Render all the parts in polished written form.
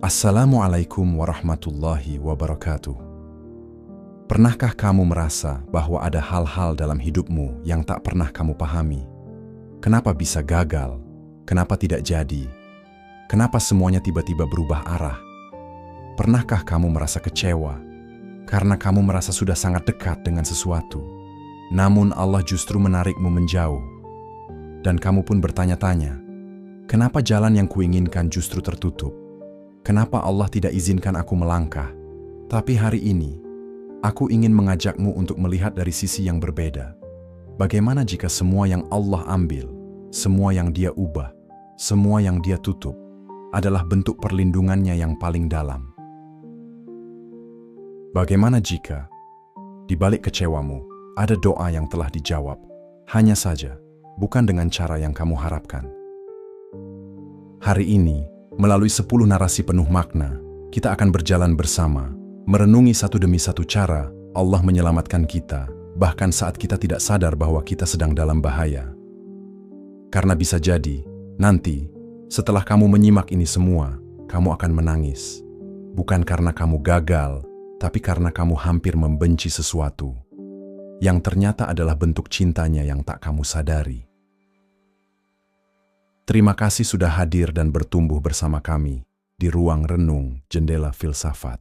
Assalamualaikum warahmatullahi wabarakatuh. Pernahkah kamu merasa bahwa ada hal-hal dalam hidupmu yang tak pernah kamu pahami? Kenapa bisa gagal? Kenapa tidak jadi? Kenapa semuanya tiba-tiba berubah arah? Pernahkah kamu merasa kecewa karena kamu merasa sudah sangat dekat dengan sesuatu, namun Allah justru menarikmu menjauh? Dan kamu pun bertanya-tanya, kenapa jalan yang kuinginkan justru tertutup? Kenapa Allah tidak izinkan aku melangkah? Tapi hari ini, aku ingin mengajakmu untuk melihat dari sisi yang berbeda. Bagaimana jika semua yang Allah ambil, semua yang Dia ubah, semua yang Dia tutup, adalah bentuk perlindungannya yang paling dalam? Bagaimana jika, di balik kecewamu, ada doa yang telah dijawab, hanya saja, bukan dengan cara yang kamu harapkan? Hari ini, melalui 10 narasi penuh makna, kita akan berjalan bersama, merenungi satu demi satu cara Allah menyelamatkan kita, bahkan saat kita tidak sadar bahwa kita sedang dalam bahaya. Karena bisa jadi, nanti, setelah kamu menyimak ini semua, kamu akan menangis. Bukan karena kamu gagal, tapi karena kamu hampir membenci sesuatu, yang ternyata adalah bentuk cintanya yang tak kamu sadari. Terima kasih sudah hadir dan bertumbuh bersama kami di ruang renung Jendela Filsafat.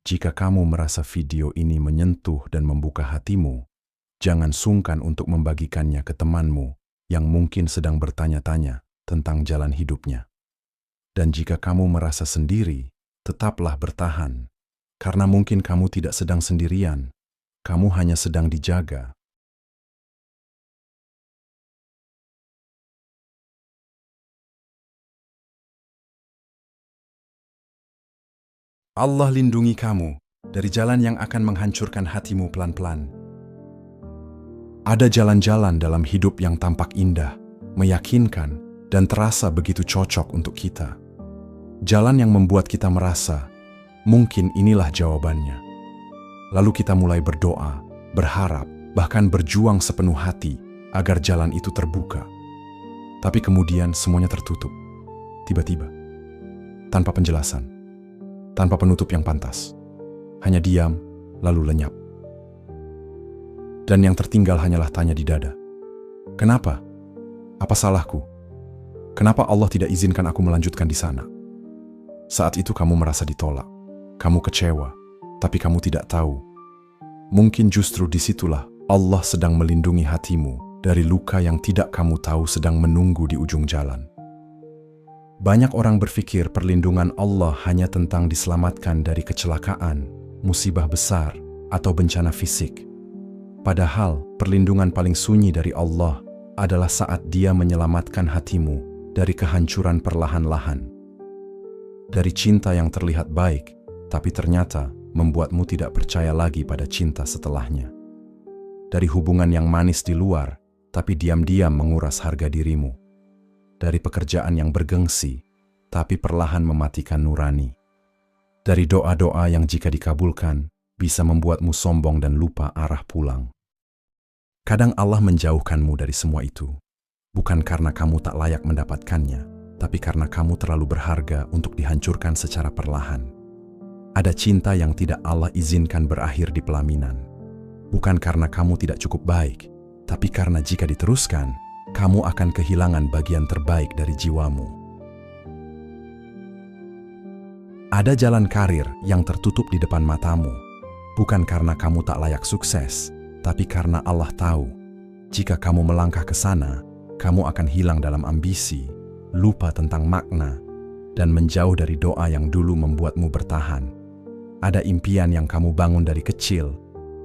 Jika kamu merasa video ini menyentuh dan membuka hatimu, jangan sungkan untuk membagikannya ke temanmu yang mungkin sedang bertanya-tanya tentang jalan hidupnya. Dan jika kamu merasa sendiri, tetaplah bertahan, karena mungkin kamu tidak sedang sendirian, kamu hanya sedang dijaga. Allah lindungi kamu dari jalan yang akan menghancurkan hatimu pelan-pelan. Ada jalan-jalan dalam hidup yang tampak indah, meyakinkan, dan terasa begitu cocok untuk kita. Jalan yang membuat kita merasa, mungkin inilah jawabannya. Lalu kita mulai berdoa, berharap, bahkan berjuang sepenuh hati agar jalan itu terbuka. Tapi kemudian semuanya tertutup, tiba-tiba, tanpa penjelasan. Tanpa penutup yang pantas, hanya diam, lalu lenyap. Dan yang tertinggal hanyalah tanya di dada. Kenapa? Apa salahku? Kenapa Allah tidak izinkan aku melanjutkan di sana? Saat itu kamu merasa ditolak, kamu kecewa, tapi kamu tidak tahu. Mungkin justru disitulah Allah sedang melindungi hatimu dari luka yang tidak kamu tahu sedang menunggu di ujung jalan. Banyak orang berpikir perlindungan Allah hanya tentang diselamatkan dari kecelakaan, musibah besar, atau bencana fisik. Padahal, perlindungan paling sunyi dari Allah adalah saat Dia menyelamatkan hatimu dari kehancuran perlahan-lahan. Dari cinta yang terlihat baik, tapi ternyata membuatmu tidak percaya lagi pada cinta setelahnya. Dari hubungan yang manis di luar, tapi diam-diam menguras harga dirimu. Dari pekerjaan yang bergengsi, tapi perlahan mematikan nurani. Dari doa-doa yang jika dikabulkan, bisa membuatmu sombong dan lupa arah pulang. Kadang Allah menjauhkanmu dari semua itu, bukan karena kamu tak layak mendapatkannya, tapi karena kamu terlalu berharga untuk dihancurkan secara perlahan. Ada cinta yang tidak Allah izinkan berakhir di pelaminan. Bukan karena kamu tidak cukup baik, tapi karena jika diteruskan, kamu akan kehilangan bagian terbaik dari jiwamu. Ada jalan karir yang tertutup di depan matamu, bukan karena kamu tak layak sukses, tapi karena Allah tahu, jika kamu melangkah ke sana, kamu akan hilang dalam ambisi, lupa tentang makna, dan menjauh dari doa yang dulu membuatmu bertahan. Ada impian yang kamu bangun dari kecil,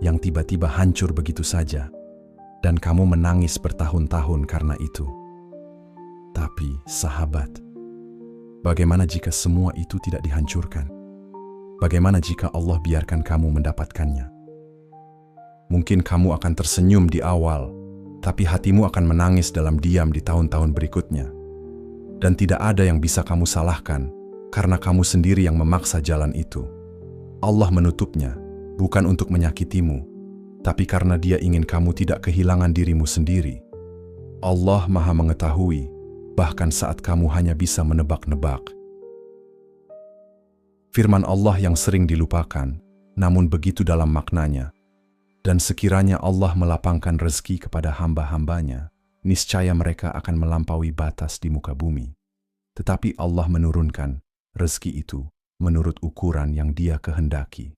yang tiba-tiba hancur begitu saja, dan kamu menangis bertahun-tahun karena itu. Tapi, sahabat, bagaimana jika semua itu tidak dihancurkan? Bagaimana jika Allah biarkan kamu mendapatkannya? Mungkin kamu akan tersenyum di awal, tapi hatimu akan menangis dalam diam di tahun-tahun berikutnya. Dan tidak ada yang bisa kamu salahkan, karena kamu sendiri yang memaksa jalan itu. Allah menutupnya, bukan untuk menyakitimu, tapi karena Dia ingin kamu tidak kehilangan dirimu sendiri. Allah Maha mengetahui, bahkan saat kamu hanya bisa menebak-nebak. Firman Allah yang sering dilupakan, namun begitu dalam maknanya. Dan sekiranya Allah melapangkan rezeki kepada hamba-hambanya, niscaya mereka akan melampaui batas di muka bumi. Tetapi Allah menurunkan rezeki itu menurut ukuran yang Dia kehendaki.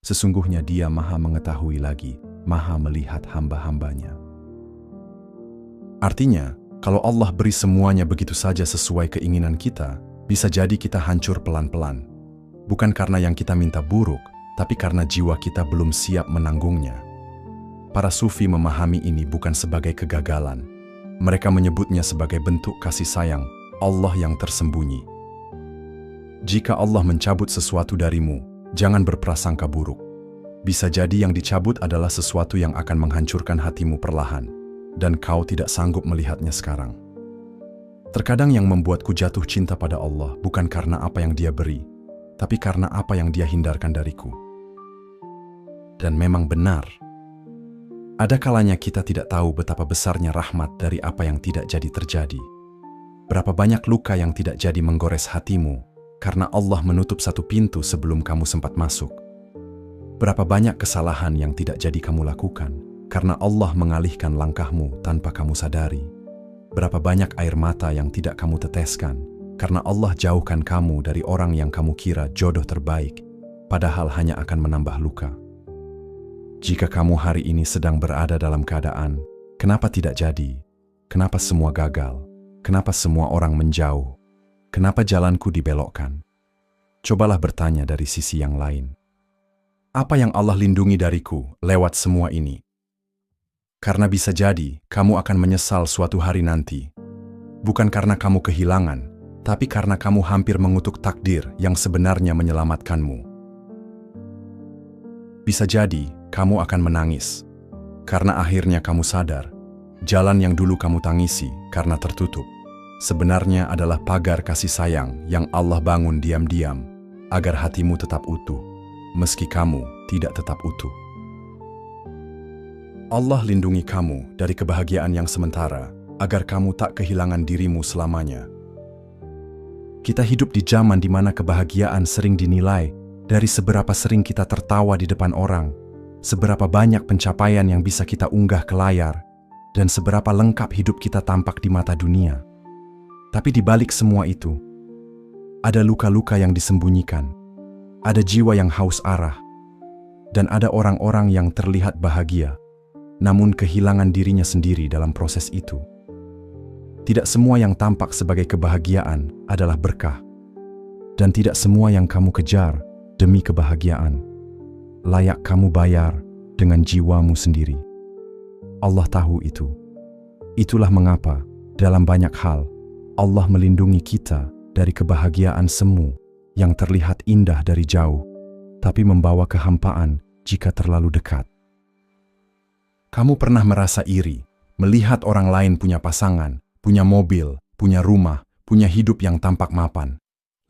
Sesungguhnya Dia Maha mengetahui lagi, Maha melihat hamba-hambanya. Artinya, kalau Allah beri semuanya begitu saja sesuai keinginan kita, bisa jadi kita hancur pelan-pelan. Bukan karena yang kita minta buruk, tapi karena jiwa kita belum siap menanggungnya. Para sufi memahami ini bukan sebagai kegagalan. Mereka menyebutnya sebagai bentuk kasih sayang Allah yang tersembunyi. Jika Allah mencabut sesuatu darimu, jangan berprasangka buruk. Bisa jadi yang dicabut adalah sesuatu yang akan menghancurkan hatimu perlahan, dan kau tidak sanggup melihatnya sekarang. Terkadang yang membuatku jatuh cinta pada Allah bukan karena apa yang Dia beri, tapi karena apa yang Dia hindarkan dariku. Dan memang benar, ada kalanya kita tidak tahu betapa besarnya rahmat dari apa yang tidak jadi terjadi. Berapa banyak luka yang tidak jadi menggores hatimu, karena Allah menutup satu pintu sebelum kamu sempat masuk. Berapa banyak kesalahan yang tidak jadi kamu lakukan, karena Allah mengalihkan langkahmu tanpa kamu sadari. Berapa banyak air mata yang tidak kamu teteskan, karena Allah jauhkan kamu dari orang yang kamu kira jodoh terbaik, padahal hanya akan menambah luka. Jika kamu hari ini sedang berada dalam keadaan, kenapa tidak jadi? Kenapa semua gagal? Kenapa semua orang menjauh? Kenapa jalanku dibelokkan? Cobalah bertanya dari sisi yang lain. Apa yang Allah lindungi dariku lewat semua ini? Karena bisa jadi kamu akan menyesal suatu hari nanti. Bukan karena kamu kehilangan, tapi karena kamu hampir mengutuk takdir yang sebenarnya menyelamatkanmu. Bisa jadi kamu akan menangis, karena akhirnya kamu sadar, jalan yang dulu kamu tangisi karena tertutup, sebenarnya adalah pagar kasih sayang yang Allah bangun diam-diam, agar hatimu tetap utuh, meski kamu tidak tetap utuh. Allah lindungi kamu dari kebahagiaan yang sementara, agar kamu tak kehilangan dirimu selamanya. Kita hidup di zaman di mana kebahagiaan sering dinilai dari seberapa sering kita tertawa di depan orang, seberapa banyak pencapaian yang bisa kita unggah ke layar, dan seberapa lengkap hidup kita tampak di mata dunia. Tapi di balik semua itu, ada luka-luka yang disembunyikan, ada jiwa yang haus arah, dan ada orang-orang yang terlihat bahagia, namun kehilangan dirinya sendiri dalam proses itu. Tidak semua yang tampak sebagai kebahagiaan adalah berkah, dan tidak semua yang kamu kejar demi kebahagiaan layak kamu bayar dengan jiwamu sendiri. Allah tahu itu. Itulah mengapa dalam banyak hal Allah melindungi kita dari kebahagiaan semu yang terlihat indah dari jauh, tapi membawa kehampaan jika terlalu dekat. Kamu pernah merasa iri melihat orang lain punya pasangan, punya mobil, punya rumah, punya hidup yang tampak mapan.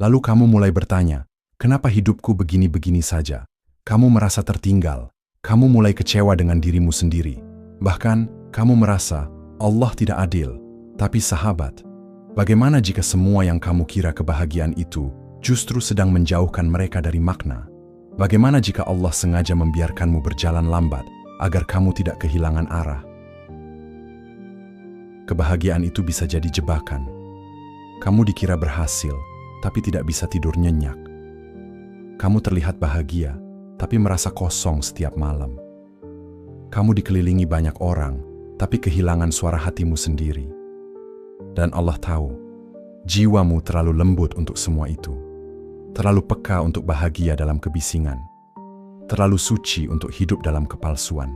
Lalu kamu mulai bertanya, kenapa hidupku begini-begini saja? Kamu merasa tertinggal, kamu mulai kecewa dengan dirimu sendiri. Bahkan, kamu merasa Allah tidak adil. Tapi sahabat, bagaimana jika semua yang kamu kira kebahagiaan itu justru sedang menjauhkan mereka dari makna? Bagaimana jika Allah sengaja membiarkanmu berjalan lambat agar kamu tidak kehilangan arah? Kebahagiaan itu bisa jadi jebakan. Kamu dikira berhasil, tapi tidak bisa tidur nyenyak. Kamu terlihat bahagia, tapi merasa kosong setiap malam. Kamu dikelilingi banyak orang, tapi kehilangan suara hatimu sendiri. Dan Allah tahu, jiwamu terlalu lembut untuk semua itu. Terlalu peka untuk bahagia dalam kebisingan. Terlalu suci untuk hidup dalam kepalsuan.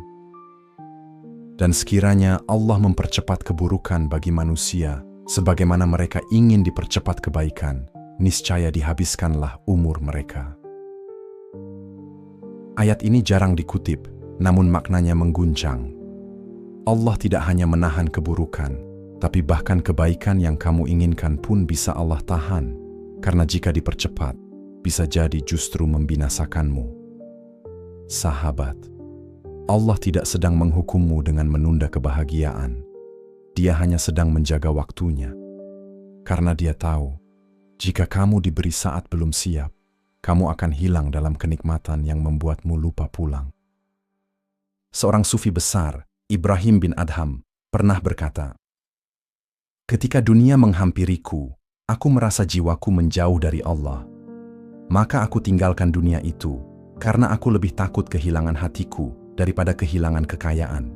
Dan sekiranya Allah mempercepat keburukan bagi manusia, sebagaimana mereka ingin dipercepat kebaikan, niscaya dihabiskanlah umur mereka. Ayat ini jarang dikutip, namun maknanya mengguncang. Allah tidak hanya menahan keburukan, tapi bahkan kebaikan yang kamu inginkan pun bisa Allah tahan, karena jika dipercepat, bisa jadi justru membinasakanmu. Sahabat, Allah tidak sedang menghukummu dengan menunda kebahagiaan. Dia hanya sedang menjaga waktunya. Karena Dia tahu, jika kamu diberi saat belum siap, kamu akan hilang dalam kenikmatan yang membuatmu lupa pulang. Seorang sufi besar, Ibrahim bin Adham, pernah berkata, "Ketika dunia menghampiriku, aku merasa jiwaku menjauh dari Allah. Maka aku tinggalkan dunia itu, karena aku lebih takut kehilangan hatiku daripada kehilangan kekayaan."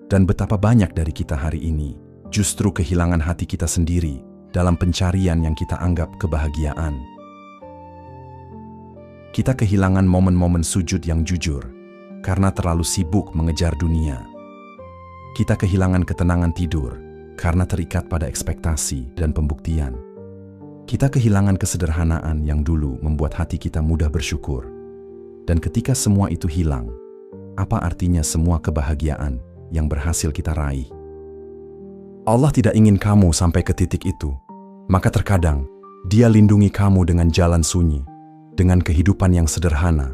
Dan betapa banyak dari kita hari ini justru kehilangan hati kita sendiri dalam pencarian yang kita anggap kebahagiaan. Kita kehilangan momen-momen sujud yang jujur karena terlalu sibuk mengejar dunia. Kita kehilangan ketenangan tidur karena terikat pada ekspektasi dan pembuktian. Kita kehilangan kesederhanaan yang dulu membuat hati kita mudah bersyukur. Dan ketika semua itu hilang, apa artinya semua kebahagiaan yang berhasil kita raih? Allah tidak ingin kamu sampai ke titik itu. Maka terkadang, Dia lindungi kamu dengan jalan sunyi, dengan kehidupan yang sederhana,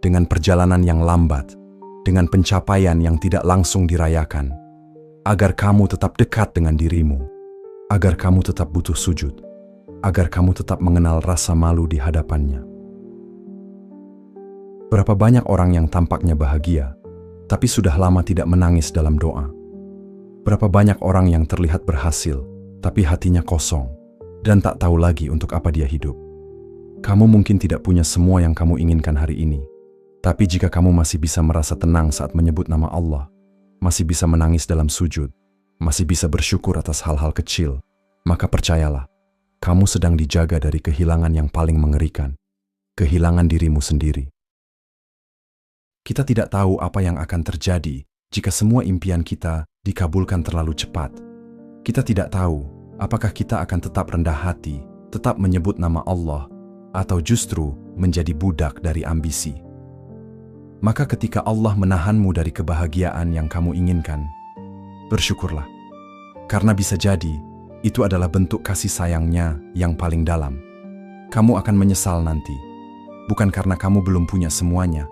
dengan perjalanan yang lambat, dengan pencapaian yang tidak langsung dirayakan, agar kamu tetap dekat dengan dirimu, agar kamu tetap butuh sujud, agar kamu tetap mengenal rasa malu di hadapannya. Berapa banyak orang yang tampaknya bahagia, tapi sudah lama tidak menangis dalam doa. Berapa banyak orang yang terlihat berhasil, tapi hatinya kosong, dan tak tahu lagi untuk apa dia hidup. Kamu mungkin tidak punya semua yang kamu inginkan hari ini, tapi jika kamu masih bisa merasa tenang saat menyebut nama Allah, masih bisa menangis dalam sujud, masih bisa bersyukur atas hal-hal kecil, maka percayalah, kamu sedang dijaga dari kehilangan yang paling mengerikan, kehilangan dirimu sendiri. Kita tidak tahu apa yang akan terjadi jika semua impian kita dikabulkan terlalu cepat. Kita tidak tahu apakah kita akan tetap rendah hati, tetap menyebut nama Allah, atau justru menjadi budak dari ambisi. Maka ketika Allah menahanmu dari kebahagiaan yang kamu inginkan, bersyukurlah. Karena bisa jadi, itu adalah bentuk kasih sayangnya yang paling dalam. Kamu akan menyesal nanti, bukan karena kamu belum punya semuanya,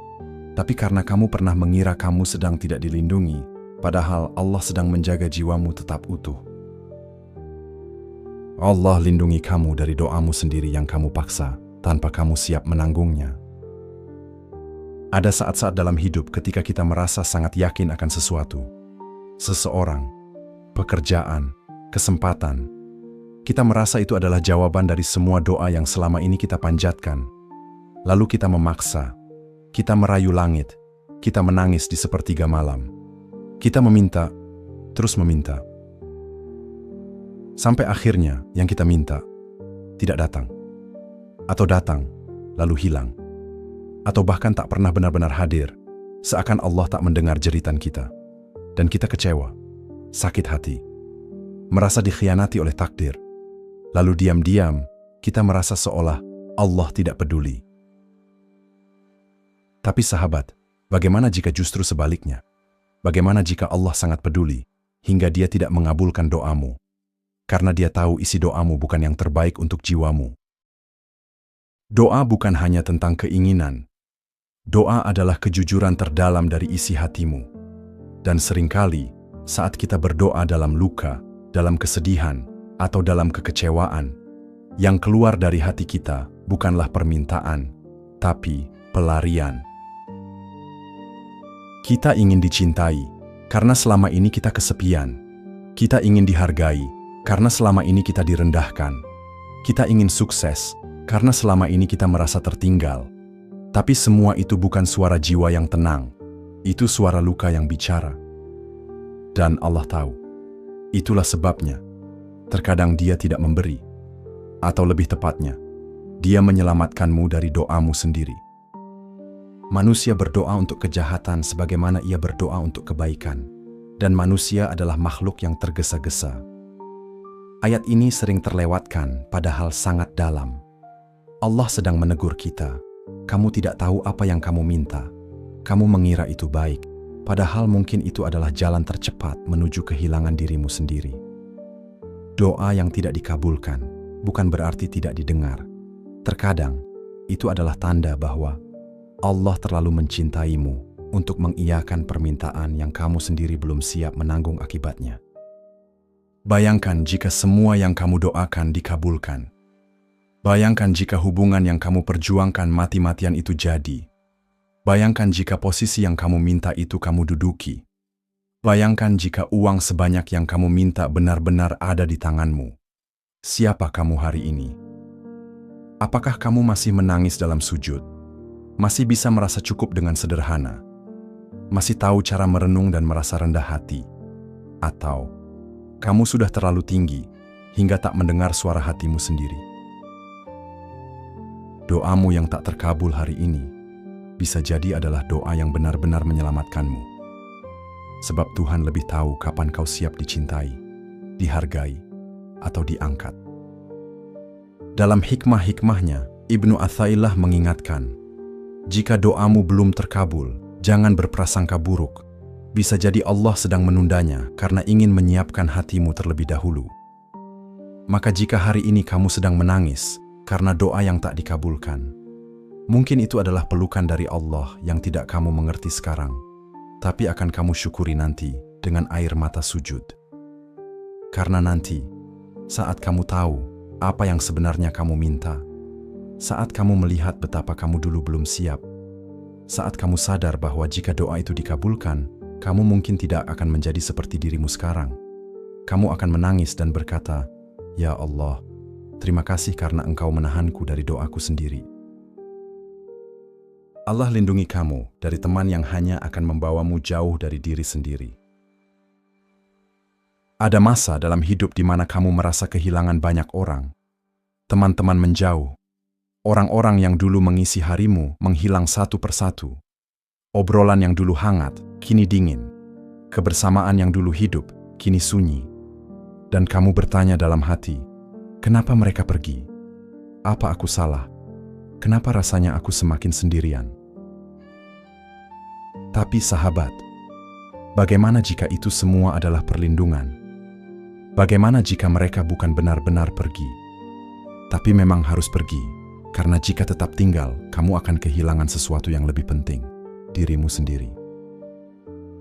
tapi karena kamu pernah mengira kamu sedang tidak dilindungi, padahal Allah sedang menjaga jiwamu tetap utuh. Allah lindungi kamu dari doamu sendiri yang kamu paksa, tanpa kamu siap menanggungnya. Ada saat-saat dalam hidup ketika kita merasa sangat yakin akan sesuatu, seseorang, pekerjaan, kesempatan. Kita merasa itu adalah jawaban dari semua doa yang selama ini kita panjatkan. Lalu kita memaksa, kita merayu langit, kita menangis di sepertiga malam. Kita meminta, terus meminta. Sampai akhirnya yang kita minta tidak datang. Atau datang, lalu hilang. Atau bahkan tak pernah benar-benar hadir, seakan Allah tak mendengar jeritan kita. Dan kita kecewa, sakit hati, merasa dikhianati oleh takdir. Lalu diam-diam, kita merasa seolah Allah tidak peduli. Tapi sahabat, bagaimana jika justru sebaliknya? Bagaimana jika Allah sangat peduli, hingga Dia tidak mengabulkan doamu? Karena Dia tahu isi doamu bukan yang terbaik untuk jiwamu. Doa bukan hanya tentang keinginan. Doa adalah kejujuran terdalam dari isi hatimu. Dan seringkali, saat kita berdoa dalam luka, dalam kesedihan, atau dalam kekecewaan, yang keluar dari hati kita bukanlah permintaan, tapi pelarian. Kita ingin dicintai, karena selama ini kita kesepian. Kita ingin dihargai, karena selama ini kita direndahkan. Kita ingin sukses, karena selama ini kita merasa tertinggal. Tapi semua itu bukan suara jiwa yang tenang. Itu suara luka yang bicara. Dan Allah tahu. Itulah sebabnya, terkadang Dia tidak memberi. Atau lebih tepatnya, Dia menyelamatkanmu dari doamu sendiri. Manusia berdoa untuk kejahatan sebagaimana ia berdoa untuk kebaikan. Dan manusia adalah makhluk yang tergesa-gesa. Ayat ini sering terlewatkan padahal sangat dalam. Allah sedang menegur kita. Kamu tidak tahu apa yang kamu minta. Kamu mengira itu baik, padahal mungkin itu adalah jalan tercepat menuju kehilangan dirimu sendiri. Doa yang tidak dikabulkan bukan berarti tidak didengar. Terkadang, itu adalah tanda bahwa Allah terlalu mencintaimu untuk mengiyakan permintaan yang kamu sendiri belum siap menanggung akibatnya. Bayangkan jika semua yang kamu doakan dikabulkan. Bayangkan jika hubungan yang kamu perjuangkan mati-matian itu jadi. Bayangkan jika posisi yang kamu minta itu kamu duduki. Bayangkan jika uang sebanyak yang kamu minta benar-benar ada di tanganmu. Siapa kamu hari ini? Apakah kamu masih menangis dalam sujud? Masih bisa merasa cukup dengan sederhana? Masih tahu cara merenung dan merasa rendah hati? Atau kamu sudah terlalu tinggi hingga tak mendengar suara hatimu sendiri? Doamu yang tak terkabul hari ini bisa jadi adalah doa yang benar-benar menyelamatkanmu. Sebab Tuhan lebih tahu kapan kau siap dicintai, dihargai, atau diangkat. Dalam hikmah-hikmahnya, Ibnu Athaillah mengingatkan, jika doamu belum terkabul, jangan berprasangka buruk. Bisa jadi Allah sedang menundanya karena ingin menyiapkan hatimu terlebih dahulu. Maka jika hari ini kamu sedang menangis karena doa yang tak dikabulkan, mungkin itu adalah pelukan dari Allah yang tidak kamu mengerti sekarang, tapi akan kamu syukuri nanti dengan air mata sujud. Karena nanti, saat kamu tahu apa yang sebenarnya kamu minta, saat kamu melihat betapa kamu dulu belum siap, saat kamu sadar bahwa jika doa itu dikabulkan, kamu mungkin tidak akan menjadi seperti dirimu sekarang. Kamu akan menangis dan berkata, "Ya Allah, terima kasih karena Engkau menahanku dari doaku sendiri." Allah lindungi kamu dari teman yang hanya akan membawamu jauh dari diri sendiri. Ada masa dalam hidup di mana kamu merasa kehilangan banyak orang. Teman-teman menjauh. Orang-orang yang dulu mengisi harimu menghilang satu persatu. Obrolan yang dulu hangat, kini dingin. Kebersamaan yang dulu hidup, kini sunyi. Dan kamu bertanya dalam hati, kenapa mereka pergi? Apa aku salah? Kenapa rasanya aku semakin sendirian? Tapi sahabat, bagaimana jika itu semua adalah perlindungan? Bagaimana jika mereka bukan benar-benar pergi, tapi memang harus pergi? Karena jika tetap tinggal, kamu akan kehilangan sesuatu yang lebih penting, dirimu sendiri.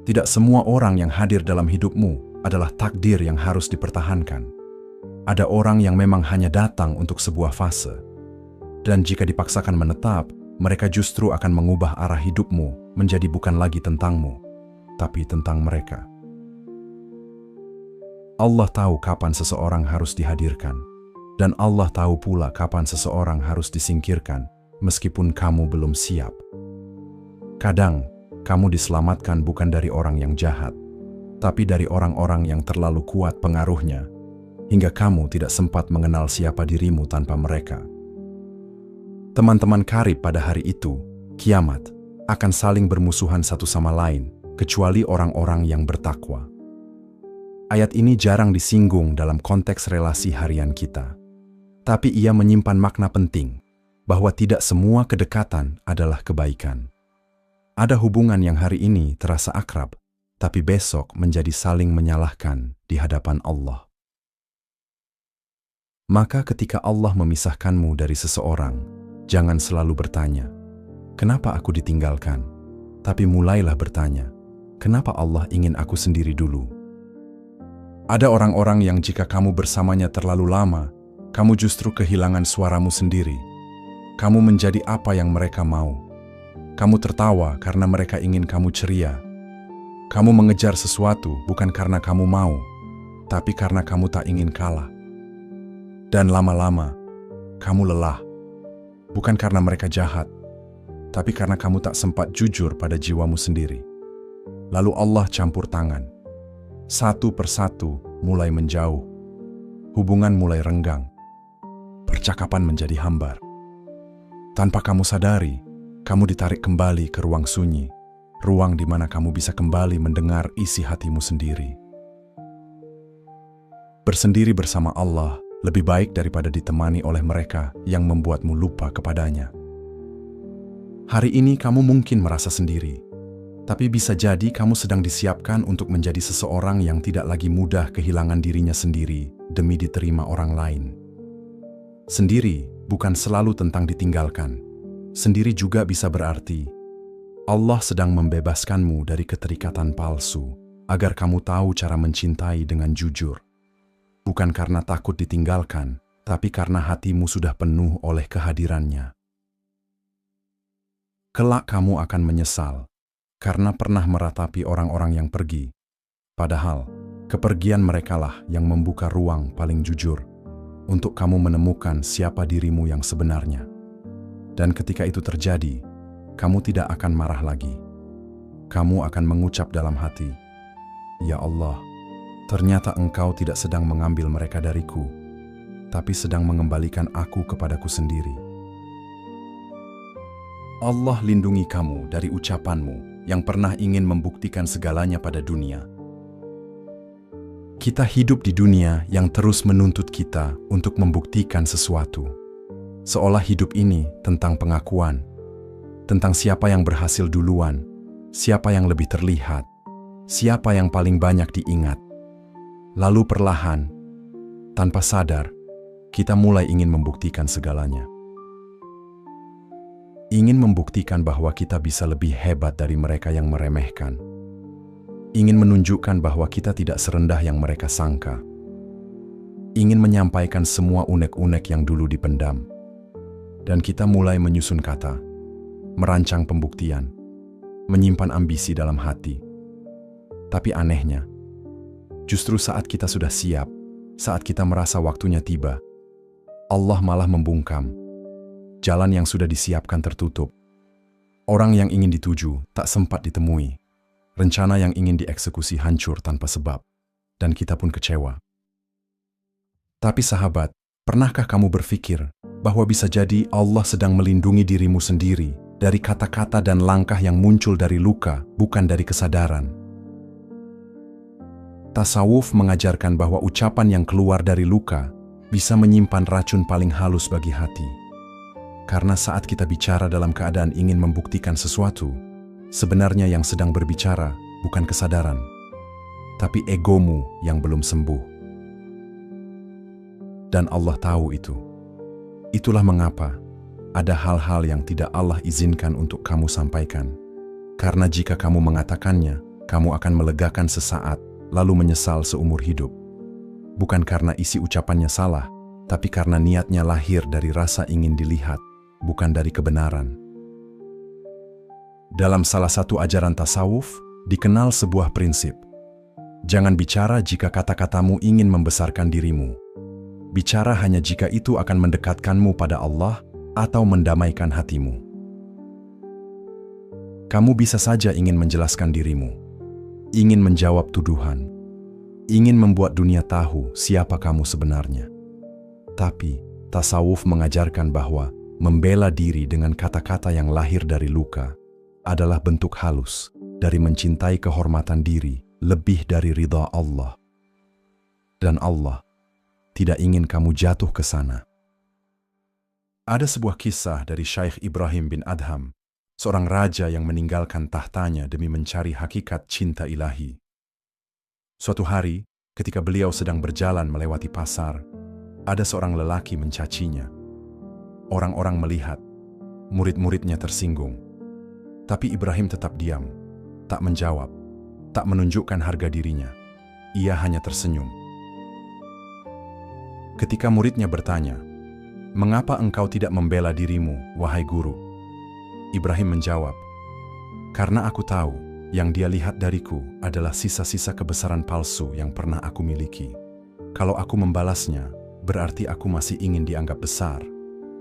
Tidak semua orang yang hadir dalam hidupmu adalah takdir yang harus dipertahankan. Ada orang yang memang hanya datang untuk sebuah fase. Dan jika dipaksakan menetap, mereka justru akan mengubah arah hidupmu menjadi bukan lagi tentangmu, tapi tentang mereka. Allah tahu kapan seseorang harus dihadirkan, dan Allah tahu pula kapan seseorang harus disingkirkan, meskipun kamu belum siap. Kadang, kamu diselamatkan bukan dari orang yang jahat, tapi dari orang-orang yang terlalu kuat pengaruhnya, hingga kamu tidak sempat mengenal siapa dirimu tanpa mereka. Teman-teman karib pada hari itu, kiamat, akan saling bermusuhan satu sama lain, kecuali orang-orang yang bertakwa. Ayat ini jarang disinggung dalam konteks relasi harian kita. Tapi ia menyimpan makna penting, bahwa tidak semua kedekatan adalah kebaikan. Ada hubungan yang hari ini terasa akrab, tapi besok menjadi saling menyalahkan di hadapan Allah. Maka ketika Allah memisahkanmu dari seseorang, jangan selalu bertanya, "Kenapa aku ditinggalkan?" Tapi mulailah bertanya, "Kenapa Allah ingin aku sendiri dulu?" Ada orang-orang yang jika kamu bersamanya terlalu lama, kamu justru kehilangan suaramu sendiri. Kamu menjadi apa yang mereka mau. Kamu tertawa karena mereka ingin kamu ceria. Kamu mengejar sesuatu bukan karena kamu mau, tapi karena kamu tak ingin kalah. Dan lama-lama, kamu lelah. Bukan karena mereka jahat, tapi karena kamu tak sempat jujur pada jiwamu sendiri. Lalu Allah campur tangan. Satu persatu mulai menjauh. Hubungan mulai renggang. Percakapan menjadi hambar. Tanpa kamu sadari, kamu ditarik kembali ke ruang sunyi, ruang di mana kamu bisa kembali mendengar isi hatimu sendiri. Bersendiri bersama Allah lebih baik daripada ditemani oleh mereka yang membuatmu lupa kepadanya. Hari ini kamu mungkin merasa sendiri, tapi bisa jadi kamu sedang disiapkan untuk menjadi seseorang yang tidak lagi mudah kehilangan dirinya sendiri demi diterima orang lain. Sendiri bukan selalu tentang ditinggalkan. Sendiri juga bisa berarti Allah sedang membebaskanmu dari keterikatan palsu agar kamu tahu cara mencintai dengan jujur. Bukan karena takut ditinggalkan, tapi karena hatimu sudah penuh oleh kehadirannya. Kelak kamu akan menyesal, karena pernah meratapi orang-orang yang pergi. Padahal, kepergian merekalah yang membuka ruang paling jujur untuk kamu menemukan siapa dirimu yang sebenarnya. Dan ketika itu terjadi, kamu tidak akan marah lagi. Kamu akan mengucap dalam hati, "Ya Allah, ternyata Engkau tidak sedang mengambil mereka dariku, tapi sedang mengembalikan aku kepadaku sendiri." Allah lindungi kamu dari ucapanmu yang pernah ingin membuktikan segalanya pada dunia. Kita hidup di dunia yang terus menuntut kita untuk membuktikan sesuatu. Seolah hidup ini tentang pengakuan, tentang siapa yang berhasil duluan, siapa yang lebih terlihat, siapa yang paling banyak diingat. Lalu perlahan, tanpa sadar, kita mulai ingin membuktikan segalanya. Ingin membuktikan bahwa kita bisa lebih hebat dari mereka yang meremehkan. Ingin menunjukkan bahwa kita tidak serendah yang mereka sangka. Ingin menyampaikan semua unek-unek yang dulu dipendam. Dan kita mulai menyusun kata, merancang pembuktian, menyimpan ambisi dalam hati. Tapi anehnya, justru saat kita sudah siap, saat kita merasa waktunya tiba, Allah malah membungkam. Jalan yang sudah disiapkan tertutup. Orang yang ingin dituju tak sempat ditemui. Rencana yang ingin dieksekusi hancur tanpa sebab. Dan kita pun kecewa. Tapi sahabat, pernahkah kamu berpikir bahwa bisa jadi Allah sedang melindungi dirimu sendiri dari kata-kata dan langkah yang muncul dari luka, bukan dari kesadaran? Tasawuf mengajarkan bahwa ucapan yang keluar dari luka bisa menyimpan racun paling halus bagi hati. Karena saat kita bicara dalam keadaan ingin membuktikan sesuatu, sebenarnya yang sedang berbicara bukan kesadaran, tapi egomu yang belum sembuh. Dan Allah tahu itu. Itulah mengapa ada hal-hal yang tidak Allah izinkan untuk kamu sampaikan. Karena jika kamu mengatakannya, kamu akan melegakan sesaat, lalu menyesal seumur hidup. Bukan karena isi ucapannya salah, tapi karena niatnya lahir dari rasa ingin dilihat, bukan dari kebenaran. Dalam salah satu ajaran tasawuf, dikenal sebuah prinsip. Jangan bicara jika kata-katamu ingin membesarkan dirimu. Bicara hanya jika itu akan mendekatkanmu pada Allah atau mendamaikan hatimu. Kamu bisa saja ingin menjelaskan dirimu, ingin menjawab tuduhan, ingin membuat dunia tahu siapa kamu sebenarnya. Tapi, tasawuf mengajarkan bahwa membela diri dengan kata-kata yang lahir dari luka adalah bentuk halus dari mencintai kehormatan diri lebih dari ridha Allah. Dan Allah tidak ingin kamu jatuh ke sana. Ada sebuah kisah dari Syekh Ibrahim bin Adham, seorang raja yang meninggalkan tahtanya demi mencari hakikat cinta ilahi. Suatu hari, ketika beliau sedang berjalan melewati pasar, ada seorang lelaki mencacinya. Orang-orang melihat, murid-muridnya tersinggung. Tapi Ibrahim tetap diam, tak menjawab, tak menunjukkan harga dirinya. Ia hanya tersenyum. Ketika muridnya bertanya, "Mengapa engkau tidak membela dirimu, wahai guru?" Ibrahim menjawab, "Karena aku tahu yang dia lihat dariku adalah sisa-sisa kebesaran palsu yang pernah aku miliki. Kalau aku membalasnya, berarti aku masih ingin dianggap besar.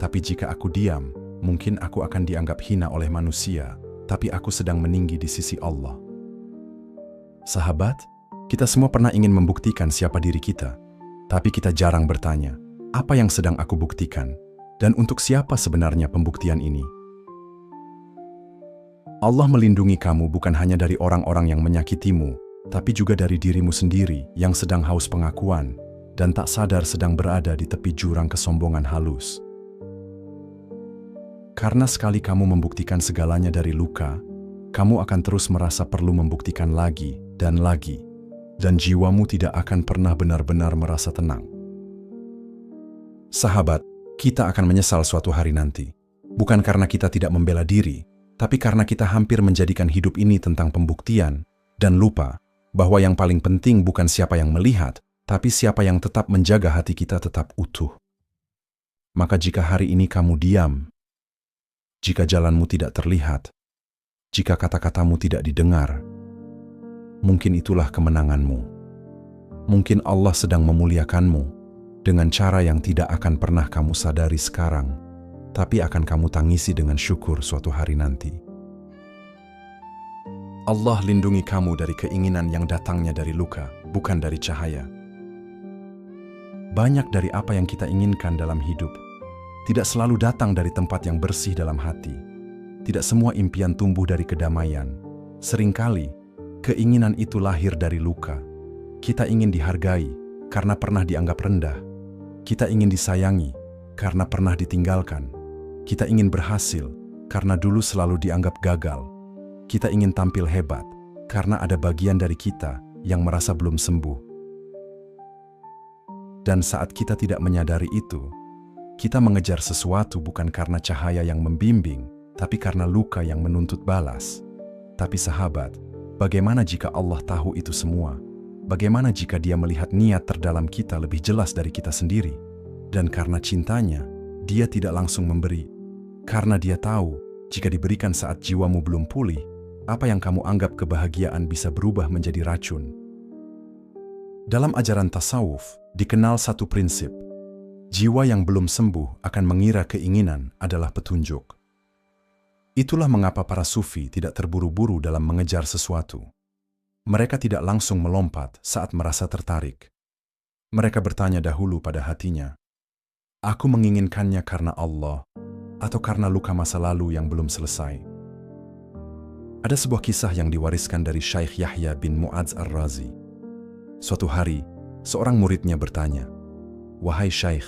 Tapi jika aku diam, mungkin aku akan dianggap hina oleh manusia, tapi aku sedang meninggi di sisi Allah." Sahabat, kita semua pernah ingin membuktikan siapa diri kita, tapi kita jarang bertanya, apa yang sedang aku buktikan, dan untuk siapa sebenarnya pembuktian ini? Allah melindungi kamu bukan hanya dari orang-orang yang menyakitimu, tapi juga dari dirimu sendiri yang sedang haus pengakuan, dan tak sadar sedang berada di tepi jurang kesombongan halus. Karena sekali kamu membuktikan segalanya dari luka, kamu akan terus merasa perlu membuktikan lagi, dan jiwamu tidak akan pernah benar-benar merasa tenang. Sahabat, kita akan menyesal suatu hari nanti. Bukan karena kita tidak membela diri, tapi karena kita hampir menjadikan hidup ini tentang pembuktian, dan lupa bahwa yang paling penting bukan siapa yang melihat, tapi siapa yang tetap menjaga hati kita tetap utuh. Maka jika hari ini kamu diam, jika jalanmu tidak terlihat, jika kata-katamu tidak didengar, mungkin itulah kemenanganmu. Mungkin Allah sedang memuliakanmu dengan cara yang tidak akan pernah kamu sadari sekarang, tapi akan kamu tangisi dengan syukur suatu hari nanti. Allah lindungi kamu dari keinginan yang datangnya dari luka, bukan dari cahaya. Banyak dari apa yang kita inginkan dalam hidup tidak selalu datang dari tempat yang bersih dalam hati. Tidak semua impian tumbuh dari kedamaian. Seringkali, keinginan itu lahir dari luka. Kita ingin dihargai karena pernah dianggap rendah. Kita ingin disayangi karena pernah ditinggalkan. Kita ingin berhasil karena dulu selalu dianggap gagal. Kita ingin tampil hebat karena ada bagian dari kita yang merasa belum sembuh. Dan saat kita tidak menyadari itu, kita mengejar sesuatu bukan karena cahaya yang membimbing, tapi karena luka yang menuntut balas. Tapi sahabat, bagaimana jika Allah tahu itu semua? Bagaimana jika Dia melihat niat terdalam kita lebih jelas dari kita sendiri? Dan karena cintanya, Dia tidak langsung memberi. Karena Dia tahu, jika diberikan saat jiwamu belum pulih, apa yang kamu anggap kebahagiaan bisa berubah menjadi racun. Dalam ajaran tasawuf, dikenal satu prinsip. Jiwa yang belum sembuh akan mengira keinginan adalah petunjuk. Itulah mengapa para sufi tidak terburu-buru dalam mengejar sesuatu. Mereka tidak langsung melompat saat merasa tertarik. Mereka bertanya dahulu pada hatinya, "Aku menginginkannya karena Allah, atau karena luka masa lalu yang belum selesai?" Ada sebuah kisah yang diwariskan dari Syekh Yahya bin Mu'adz Ar-Razi. Suatu hari, seorang muridnya bertanya, "Wahai Syekh,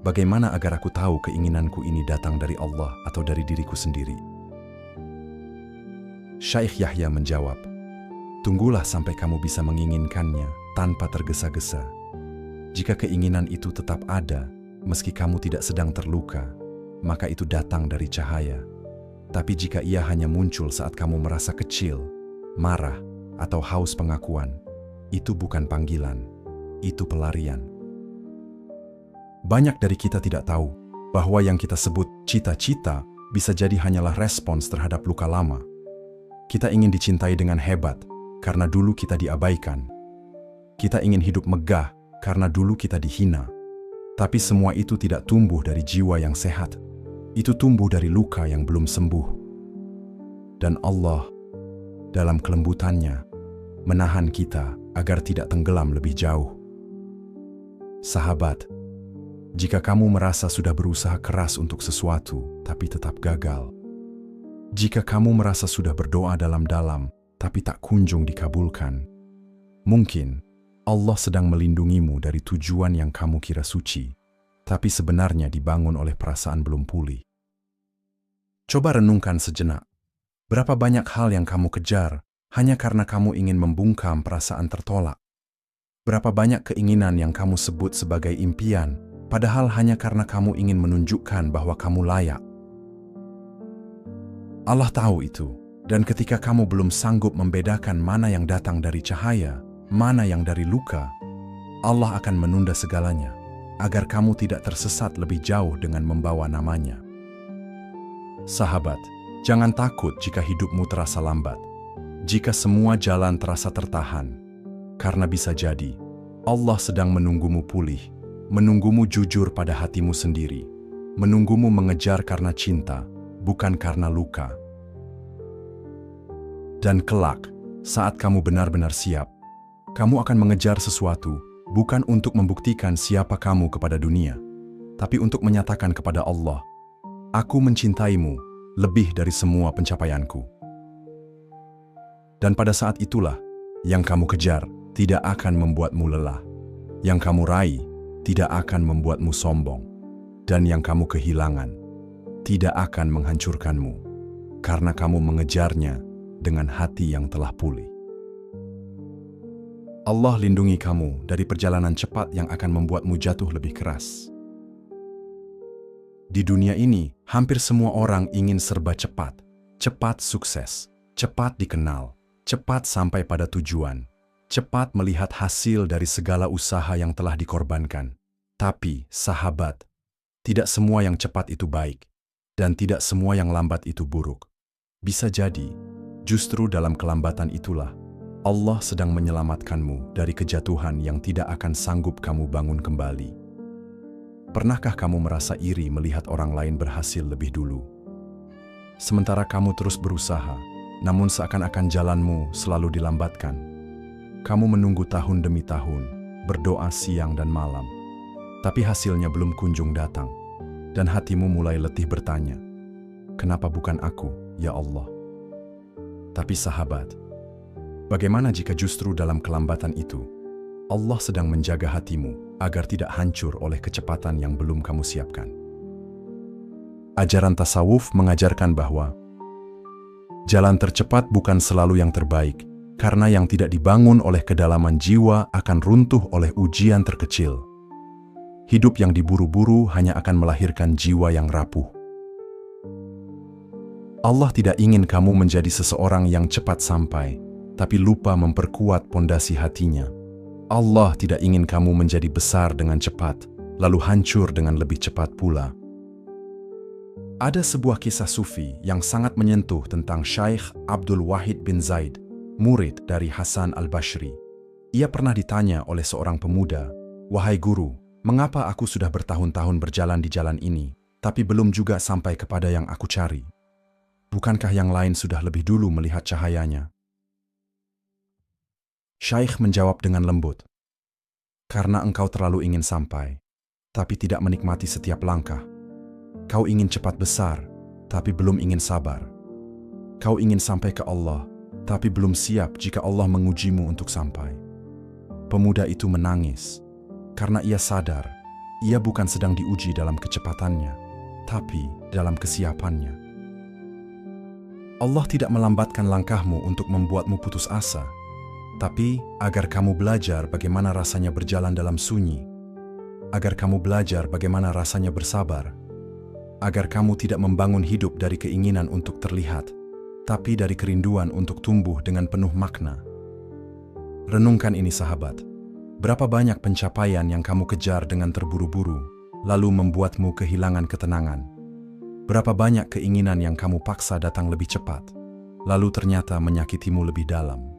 bagaimana agar aku tahu keinginanku ini datang dari Allah atau dari diriku sendiri?" Syekh Yahya menjawab, "Tunggulah sampai kamu bisa menginginkannya tanpa tergesa-gesa. Jika keinginan itu tetap ada, meski kamu tidak sedang terluka, maka itu datang dari cahaya. Tapi jika ia hanya muncul saat kamu merasa kecil, marah, atau haus pengakuan, itu bukan panggilan, itu pelarian." Banyak dari kita tidak tahu bahwa yang kita sebut cita-cita bisa jadi hanyalah respons terhadap luka lama. Kita ingin dicintai dengan hebat karena dulu kita diabaikan. Kita ingin hidup megah karena dulu kita dihina. Tapi semua itu tidak tumbuh dari jiwa yang sehat. Itu tumbuh dari luka yang belum sembuh. Dan Allah, dalam kelembutannya, menahan kita agar tidak tenggelam lebih jauh. Sahabat, jika kamu merasa sudah berusaha keras untuk sesuatu, tapi tetap gagal. Jika kamu merasa sudah berdoa dalam-dalam, tapi tak kunjung dikabulkan, mungkin Allah sedang melindungimu dari tujuan yang kamu kira suci, tapi sebenarnya dibangun oleh perasaan belum pulih. Coba renungkan sejenak. Berapa banyak hal yang kamu kejar hanya karena kamu ingin membungkam perasaan tertolak? Berapa banyak keinginan yang kamu sebut sebagai impian, padahal hanya karena kamu ingin menunjukkan bahwa kamu layak? Allah tahu itu, dan ketika kamu belum sanggup membedakan mana yang datang dari cahaya, mana yang dari luka, Allah akan menunda segalanya, agar kamu tidak tersesat lebih jauh dengan membawa namanya. Sahabat, jangan takut jika hidupmu terasa lambat, jika semua jalan terasa tertahan, karena bisa jadi Allah sedang menunggumu pulih, menunggumu jujur pada hatimu sendiri, menunggumu mengejar karena cinta, bukan karena luka. Dan kelak, saat kamu benar-benar siap, kamu akan mengejar sesuatu bukan untuk membuktikan siapa kamu kepada dunia, tapi untuk menyatakan kepada Allah, "Aku mencintaimu lebih dari semua pencapaianku." Dan pada saat itulah, yang kamu kejar tidak akan membuatmu lelah, yang kamu raih tidak akan membuatmu sombong, dan yang kamu kehilangan tidak akan menghancurkanmu, karena kamu mengejarnya dengan hati yang telah pulih. Allah lindungi kamu dari perjalanan cepat yang akan membuatmu jatuh lebih keras. Di dunia ini, hampir semua orang ingin serba cepat, cepat sukses, cepat dikenal, cepat sampai pada tujuan, cepat melihat hasil dari segala usaha yang telah dikorbankan. Tapi, sahabat, Tidak semua yang cepat itu baik, dan tidak semua yang lambat itu buruk. Bisa jadi, justru dalam kelambatan itulah Allah sedang menyelamatkanmu dari kejatuhan yang tidak akan sanggup kamu bangun kembali. Pernahkah kamu merasa iri melihat orang lain berhasil lebih dulu? Sementara kamu terus berusaha, namun seakan-akan jalanmu selalu dilambatkan. Kamu menunggu tahun demi tahun, berdoa siang dan malam, tapi hasilnya belum kunjung datang, dan hatimu mulai letih bertanya, "Kenapa bukan aku, ya Allah?" Tapi sahabat, bagaimana jika justru dalam kelambatan itu, Allah sedang menjaga hatimu agar tidak hancur oleh kecepatan yang belum kamu siapkan? Ajaran tasawuf mengajarkan bahwa jalan tercepat bukan selalu yang terbaik, karena yang tidak dibangun oleh kedalaman jiwa akan runtuh oleh ujian terkecil. Hidup yang diburu-buru hanya akan melahirkan jiwa yang rapuh. Allah tidak ingin kamu menjadi seseorang yang cepat sampai, tapi lupa memperkuat pondasi hatinya. Allah tidak ingin kamu menjadi besar dengan cepat, lalu hancur dengan lebih cepat pula. Ada sebuah kisah sufi yang sangat menyentuh tentang Syekh Abdul Wahid bin Zaid, murid dari Hasan al-Bashri. Ia pernah ditanya oleh seorang pemuda, "Wahai guru, mengapa aku sudah bertahun-tahun berjalan di jalan ini, tapi belum juga sampai kepada yang aku cari? Bukankah yang lain sudah lebih dulu melihat cahayanya?" Syekh menjawab dengan lembut, "Karena engkau terlalu ingin sampai, tapi tidak menikmati setiap langkah. Kau ingin cepat besar, tapi belum ingin sabar. Kau ingin sampai ke Allah, tapi belum siap jika Allah mengujimu untuk sampai." Pemuda itu menangis, karena ia sadar, ia bukan sedang diuji dalam kecepatannya, tapi dalam kesiapannya. Allah tidak melambatkan langkahmu untuk membuatmu putus asa, tapi agar kamu belajar bagaimana rasanya berjalan dalam sunyi, agar kamu belajar bagaimana rasanya bersabar, agar kamu tidak membangun hidup dari keinginan untuk terlihat, tapi dari kerinduan untuk tumbuh dengan penuh makna. Renungkan ini sahabat, berapa banyak pencapaian yang kamu kejar dengan terburu-buru, lalu membuatmu kehilangan ketenangan? Berapa banyak keinginan yang kamu paksa datang lebih cepat, lalu ternyata menyakitimu lebih dalam?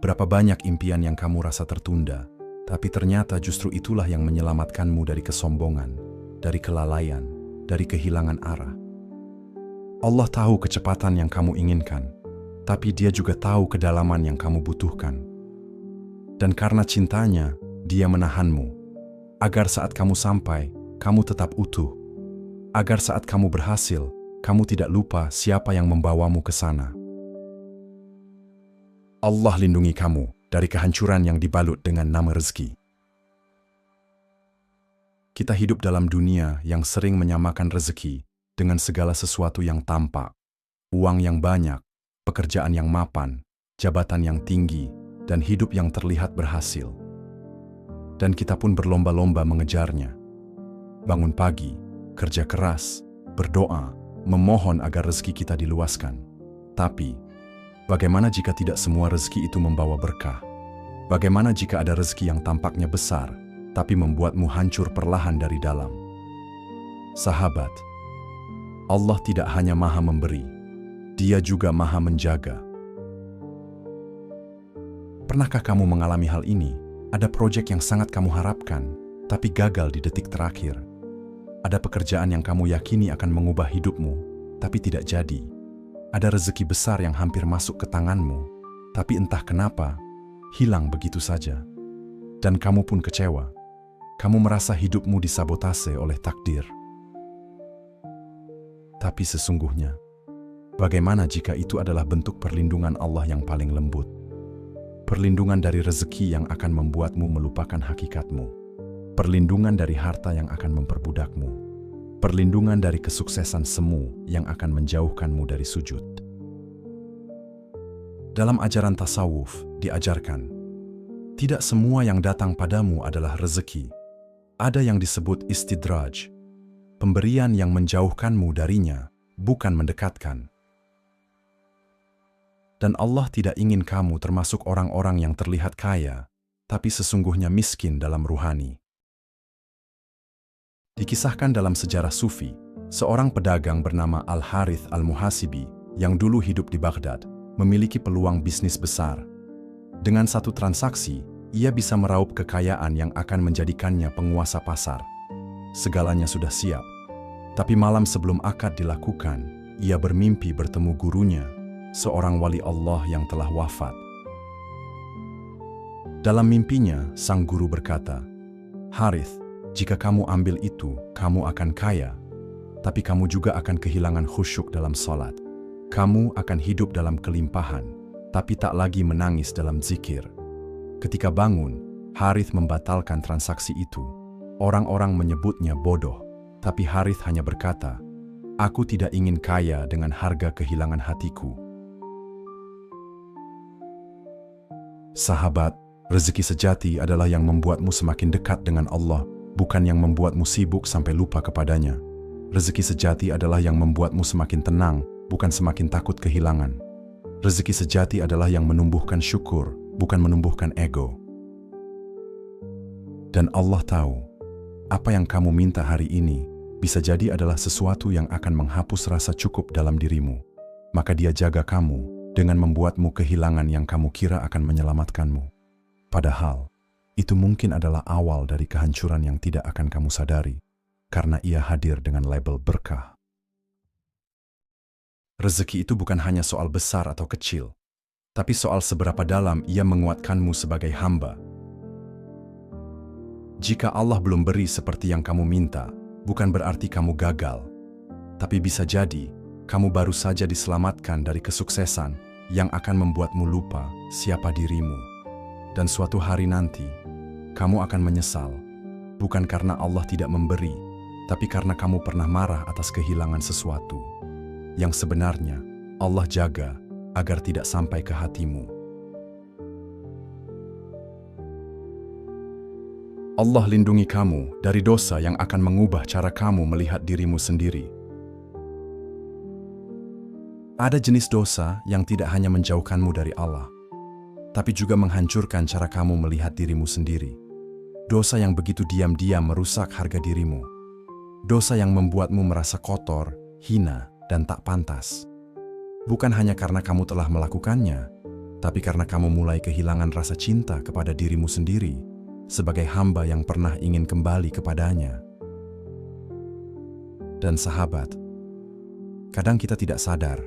Berapa banyak impian yang kamu rasa tertunda, tapi ternyata justru itulah yang menyelamatkanmu dari kesombongan, dari kelalaian, dari kehilangan arah? Allah tahu kecepatan yang kamu inginkan, tapi Dia juga tahu kedalaman yang kamu butuhkan. Dan karena cintanya, Dia menahanmu, agar saat kamu sampai, kamu tetap utuh. Agar saat kamu berhasil, kamu tidak lupa siapa yang membawamu ke sana. Allah lindungi kamu dari kehancuran yang dibalut dengan nama rezeki. Kita hidup dalam dunia yang sering menyamakan rezeki dengan segala sesuatu yang tampak, uang yang banyak, pekerjaan yang mapan, jabatan yang tinggi, dan hidup yang terlihat berhasil. Dan kita pun berlomba-lomba mengejarnya. Bangun pagi, kerja keras, berdoa, memohon agar rezeki kita diluaskan. Tapi, bagaimana jika tidak semua rezeki itu membawa berkah? Bagaimana jika ada rezeki yang tampaknya besar, tapi membuatmu hancur perlahan dari dalam? Sahabat, Allah tidak hanya Maha Memberi, Dia juga Maha Menjaga. Pernahkah kamu mengalami hal ini? Ada proyek yang sangat kamu harapkan, tapi gagal di detik terakhir. Ada pekerjaan yang kamu yakini akan mengubah hidupmu, tapi tidak jadi. Ada rezeki besar yang hampir masuk ke tanganmu, tapi entah kenapa, hilang begitu saja. Dan kamu pun kecewa. Kamu merasa hidupmu disabotase oleh takdir. Tapi sesungguhnya, bagaimana jika itu adalah bentuk perlindungan Allah yang paling lembut? Perlindungan dari rezeki yang akan membuatmu melupakan hakikatmu. Perlindungan dari harta yang akan memperbudakmu. Perlindungan dari kesuksesan semu yang akan menjauhkanmu dari sujud. Dalam ajaran tasawuf diajarkan, tidak semua yang datang padamu adalah rezeki. Ada yang disebut istidraj, pemberian yang menjauhkanmu darinya, bukan mendekatkan. Dan Allah tidak ingin kamu termasuk orang-orang yang terlihat kaya, tapi sesungguhnya miskin dalam ruhani. Dikisahkan dalam sejarah Sufi, seorang pedagang bernama Al-Harith Al-Muhasibi yang dulu hidup di Baghdad memiliki peluang bisnis besar. Dengan satu transaksi, ia bisa meraup kekayaan yang akan menjadikannya penguasa pasar. Segalanya sudah siap. Tapi malam sebelum akad dilakukan, ia bermimpi bertemu gurunya, seorang wali Allah yang telah wafat. Dalam mimpinya, sang guru berkata, "Harith, jika kamu ambil itu, kamu akan kaya, tapi kamu juga akan kehilangan khusyuk dalam salat. Kamu akan hidup dalam kelimpahan, tapi tak lagi menangis dalam zikir." Ketika bangun, Harith membatalkan transaksi itu. Orang-orang menyebutnya bodoh, tapi Harith hanya berkata, "Aku tidak ingin kaya dengan harga kehilangan hatiku." Sahabat, rezeki sejati adalah yang membuatmu semakin dekat dengan Allah, bukan yang membuatmu sibuk sampai lupa kepadanya. Rezeki sejati adalah yang membuatmu semakin tenang, bukan semakin takut kehilangan. Rezeki sejati adalah yang menumbuhkan syukur, bukan menumbuhkan ego. Dan Allah tahu, apa yang kamu minta hari ini bisa jadi adalah sesuatu yang akan menghapus rasa cukup dalam dirimu. Maka Dia jaga kamu dengan membuatmu kehilangan yang kamu kira akan menyelamatkanmu. Padahal, itu mungkin adalah awal dari kehancuran yang tidak akan kamu sadari, karena Ia hadir dengan label berkah. Rezeki itu bukan hanya soal besar atau kecil, tapi soal seberapa dalam Ia menguatkanmu sebagai hamba. Jika Allah belum beri seperti yang kamu minta, bukan berarti kamu gagal, tapi bisa jadi kamu baru saja diselamatkan dari kesuksesan yang akan membuatmu lupa siapa dirimu. Dan suatu hari nanti, kamu akan menyesal, bukan karena Allah tidak memberi, tapi karena kamu pernah marah atas kehilangan sesuatu yang sebenarnya Allah jaga agar tidak sampai ke hatimu. Allah lindungi kamu dari dosa yang akan mengubah cara kamu melihat dirimu sendiri. Ada jenis dosa yang tidak hanya menjauhkanmu dari Allah, tapi juga menghancurkan cara kamu melihat dirimu sendiri. Dosa yang begitu diam-diam merusak harga dirimu. Dosa yang membuatmu merasa kotor, hina, dan tak pantas. Bukan hanya karena kamu telah melakukannya, tapi karena kamu mulai kehilangan rasa cinta kepada dirimu sendiri sebagai hamba yang pernah ingin kembali kepadanya. Dan sahabat, kadang kita tidak sadar,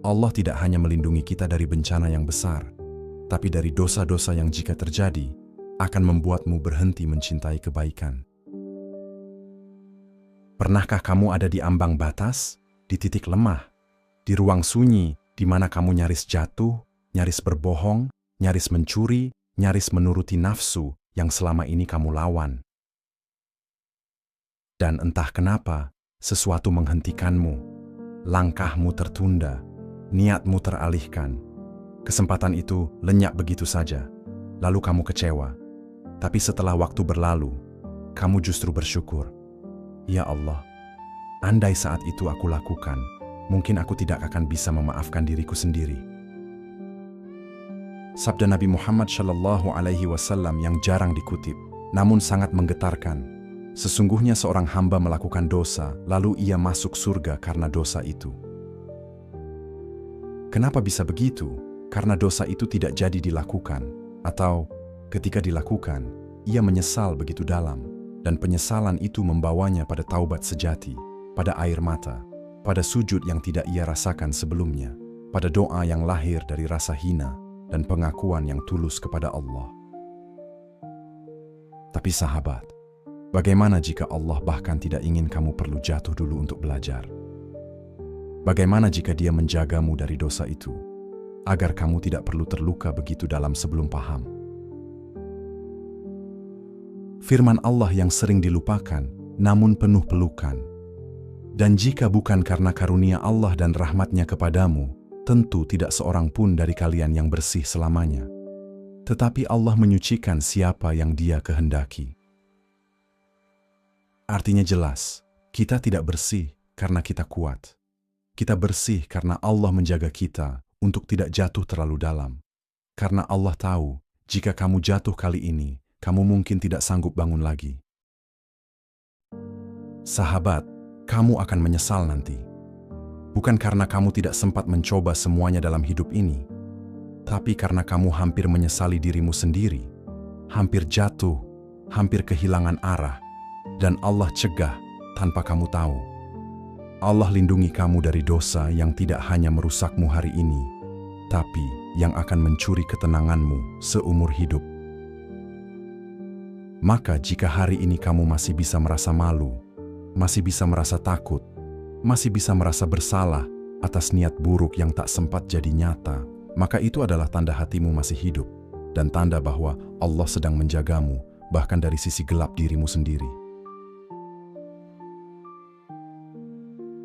Allah tidak hanya melindungi kita dari bencana yang besar, tapi dari dosa-dosa yang jika terjadi, akan membuatmu berhenti mencintai kebaikan. Pernahkah kamu ada di ambang batas, di titik lemah, di ruang sunyi, di mana kamu nyaris jatuh, nyaris berbohong, nyaris mencuri, nyaris menuruti nafsu yang selama ini kamu lawan? Dan entah kenapa, sesuatu menghentikanmu, langkahmu tertunda, niatmu teralihkan. Kesempatan itu lenyap begitu saja, lalu kamu kecewa. Tapi setelah waktu berlalu, kamu justru bersyukur. Ya Allah, andai saat itu aku lakukan, mungkin aku tidak akan bisa memaafkan diriku sendiri. Sabda Nabi Muhammad SAW yang jarang dikutip, namun sangat menggetarkan. Sesungguhnya seorang hamba melakukan dosa, lalu ia masuk surga karena dosa itu. Kenapa bisa begitu? Karena dosa itu tidak jadi dilakukan, atau ketika dilakukan, ia menyesal begitu dalam, dan penyesalan itu membawanya pada taubat sejati, pada air mata, pada sujud yang tidak ia rasakan sebelumnya, pada doa yang lahir dari rasa hina, dan pengakuan yang tulus kepada Allah. Tapi sahabat, bagaimana jika Allah bahkan tidak ingin kamu perlu jatuh dulu untuk belajar? Bagaimana jika Dia menjagamu dari dosa itu, agar kamu tidak perlu terluka begitu dalam sebelum paham? Firman Allah yang sering dilupakan, namun penuh pelukan. Dan jika bukan karena karunia Allah dan rahmat-Nya kepadamu, tentu tidak seorang pun dari kalian yang bersih selamanya. Tetapi Allah menyucikan siapa yang Dia kehendaki. Artinya jelas, kita tidak bersih karena kita kuat. Kita bersih karena Allah menjaga kita untuk tidak jatuh terlalu dalam. Karena Allah tahu, jika kamu jatuh kali ini, kamu mungkin tidak sanggup bangun lagi. Sahabat, kamu akan menyesal nanti. Bukan karena kamu tidak sempat mencoba semuanya dalam hidup ini, tapi karena kamu hampir menyesali dirimu sendiri, hampir jatuh, hampir kehilangan arah, dan Allah cegah tanpa kamu tahu. Allah lindungi kamu dari dosa yang tidak hanya merusakmu hari ini, tapi yang akan mencuri ketenanganmu seumur hidup. Maka jika hari ini kamu masih bisa merasa malu, masih bisa merasa takut, masih bisa merasa bersalah atas niat buruk yang tak sempat jadi nyata, maka itu adalah tanda hatimu masih hidup dan tanda bahwa Allah sedang menjagamu bahkan dari sisi gelap dirimu sendiri.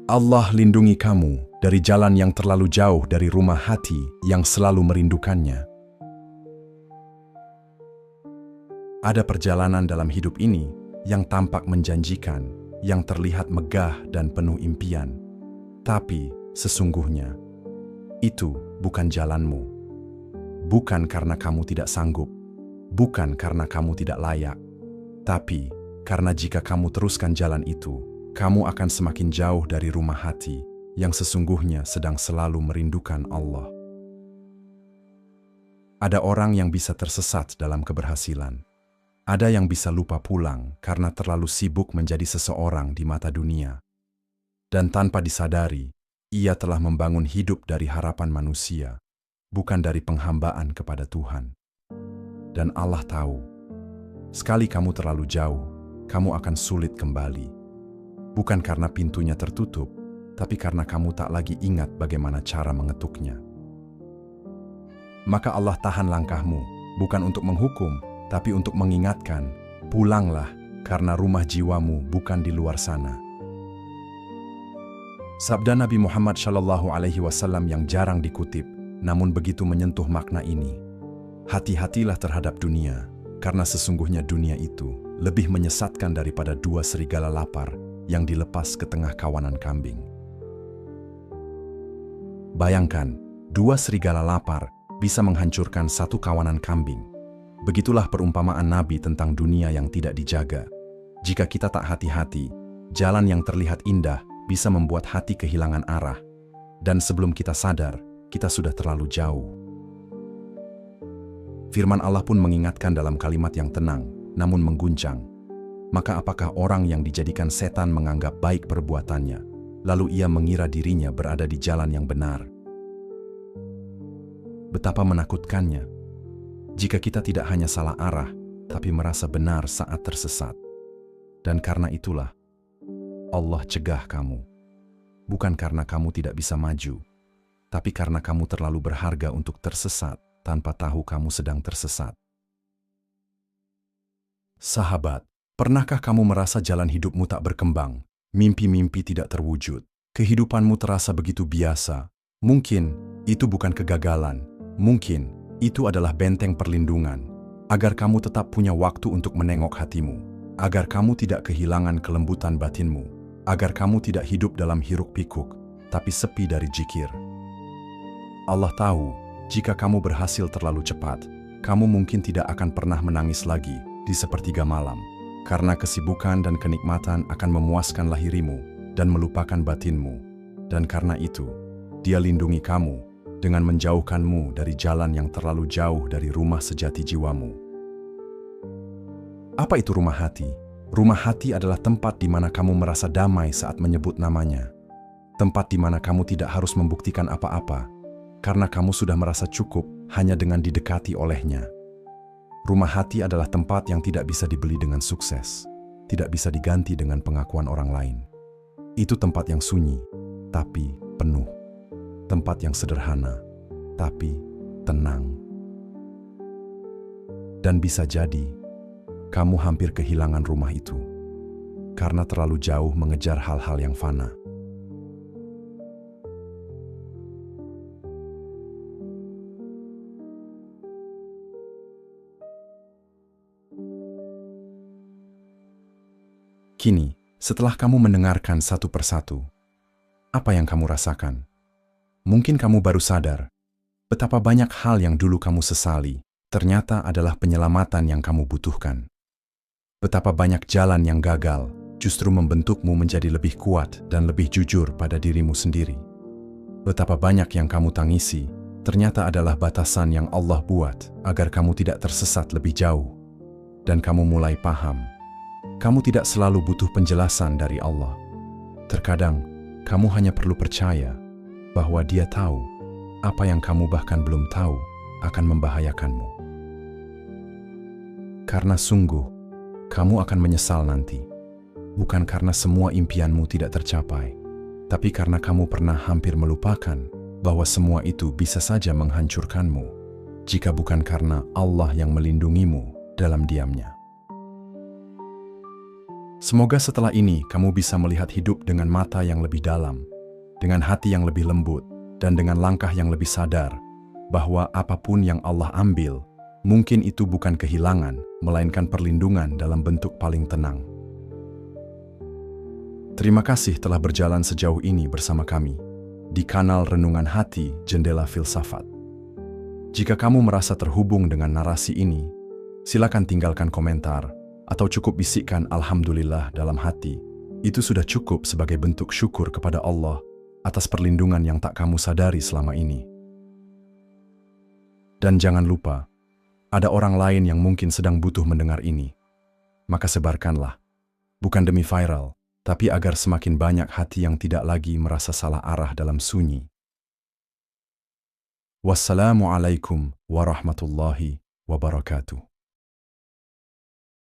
Allah lindungi kamu dari jalan yang terlalu jauh dari rumah hati yang selalu merindukannya. Ada perjalanan dalam hidup ini yang tampak menjanjikan, yang terlihat megah dan penuh impian. Tapi sesungguhnya, itu bukan jalanmu. Bukan karena kamu tidak sanggup, bukan karena kamu tidak layak, tapi karena jika kamu teruskan jalan itu, kamu akan semakin jauh dari rumah hati yang sesungguhnya sedang selalu merindukan Allah. Ada orang yang bisa tersesat dalam keberhasilan. Ada yang bisa lupa pulang karena terlalu sibuk menjadi seseorang di mata dunia. Dan tanpa disadari, ia telah membangun hidup dari harapan manusia, bukan dari penghambaan kepada Tuhan. Dan Allah tahu, sekali kamu terlalu jauh, kamu akan sulit kembali. Bukan karena pintunya tertutup, tapi karena kamu tak lagi ingat bagaimana cara mengetuknya. Maka Allah tahan langkahmu, bukan untuk menghukum, tapi untuk mengingatkan, pulanglah karena rumah jiwamu bukan di luar sana. Sabda Nabi Muhammad SAW yang jarang dikutip, namun begitu menyentuh makna ini. Hati-hatilah terhadap dunia, karena sesungguhnya dunia itu lebih menyesatkan daripada dua serigala lapar yang dilepas ke tengah kawanan kambing. Bayangkan, dua serigala lapar bisa menghancurkan satu kawanan kambing. Begitulah perumpamaan Nabi tentang dunia yang tidak dijaga. Jika kita tak hati-hati, jalan yang terlihat indah bisa membuat hati kehilangan arah. Dan sebelum kita sadar, kita sudah terlalu jauh. Firman Allah pun mengingatkan dalam kalimat yang tenang, namun mengguncang. Maka apakah orang yang dijadikan setan menganggap baik perbuatannya, lalu ia mengira dirinya berada di jalan yang benar? Betapa menakutkannya jika kita tidak hanya salah arah, tapi merasa benar saat tersesat. Dan karena itulah, Allah cegah kamu. Bukan karena kamu tidak bisa maju, tapi karena kamu terlalu berharga untuk tersesat tanpa tahu kamu sedang tersesat. Sahabat, pernahkah kamu merasa jalan hidupmu tak berkembang, mimpi-mimpi tidak terwujud, kehidupanmu terasa begitu biasa? Mungkin itu bukan kegagalan, mungkin itu adalah benteng perlindungan, agar kamu tetap punya waktu untuk menengok hatimu, agar kamu tidak kehilangan kelembutan batinmu, agar kamu tidak hidup dalam hiruk-pikuk, tapi sepi dari zikir. Allah tahu, jika kamu berhasil terlalu cepat, kamu mungkin tidak akan pernah menangis lagi di sepertiga malam, karena kesibukan dan kenikmatan akan memuaskan lahirimu dan melupakan batinmu. Dan karena itu, Dia lindungi kamu dengan menjauhkanmu dari jalan yang terlalu jauh dari rumah sejati jiwamu. Apa itu rumah hati? Rumah hati adalah tempat di mana kamu merasa damai saat menyebut namanya. Tempat di mana kamu tidak harus membuktikan apa-apa, karena kamu sudah merasa cukup hanya dengan didekati olehnya. Rumah hati adalah tempat yang tidak bisa dibeli dengan sukses, tidak bisa diganti dengan pengakuan orang lain. Itu tempat yang sunyi, tapi penuh. Tempat yang sederhana, tapi tenang. Dan bisa jadi, kamu hampir kehilangan rumah itu, karena terlalu jauh mengejar hal-hal yang fana. Kini, setelah kamu mendengarkan satu persatu, apa yang kamu rasakan? Mungkin kamu baru sadar, betapa banyak hal yang dulu kamu sesali, ternyata adalah penyelamatan yang kamu butuhkan. Betapa banyak jalan yang gagal, justru membentukmu menjadi lebih kuat dan lebih jujur pada dirimu sendiri. Betapa banyak yang kamu tangisi, ternyata adalah batasan yang Allah buat agar kamu tidak tersesat lebih jauh. Dan kamu mulai paham, kamu tidak selalu butuh penjelasan dari Allah. Terkadang, kamu hanya perlu percaya bahwa Dia tahu apa yang kamu bahkan belum tahu akan membahayakanmu. Karena sungguh, kamu akan menyesal nanti. Bukan karena semua impianmu tidak tercapai, tapi karena kamu pernah hampir melupakan bahwa semua itu bisa saja menghancurkanmu, jika bukan karena Allah yang melindungimu dalam diamnya. Semoga setelah ini kamu bisa melihat hidup dengan mata yang lebih dalam, dengan hati yang lebih lembut, dan dengan langkah yang lebih sadar bahwa apapun yang Allah ambil, mungkin itu bukan kehilangan, melainkan perlindungan dalam bentuk paling tenang. Terima kasih telah berjalan sejauh ini bersama kami di kanal Renungan Hati Jendela Filsafat. Jika kamu merasa terhubung dengan narasi ini, silakan tinggalkan komentar atau cukup bisikkan Alhamdulillah dalam hati. Itu sudah cukup sebagai bentuk syukur kepada Allah atas perlindungan yang tak kamu sadari selama ini. Dan jangan lupa, ada orang lain yang mungkin sedang butuh mendengar ini. Maka sebarkanlah, bukan demi viral, tapi agar semakin banyak hati yang tidak lagi merasa salah arah dalam sunyi. Wassalamualaikum warahmatullahi wabarakatuh.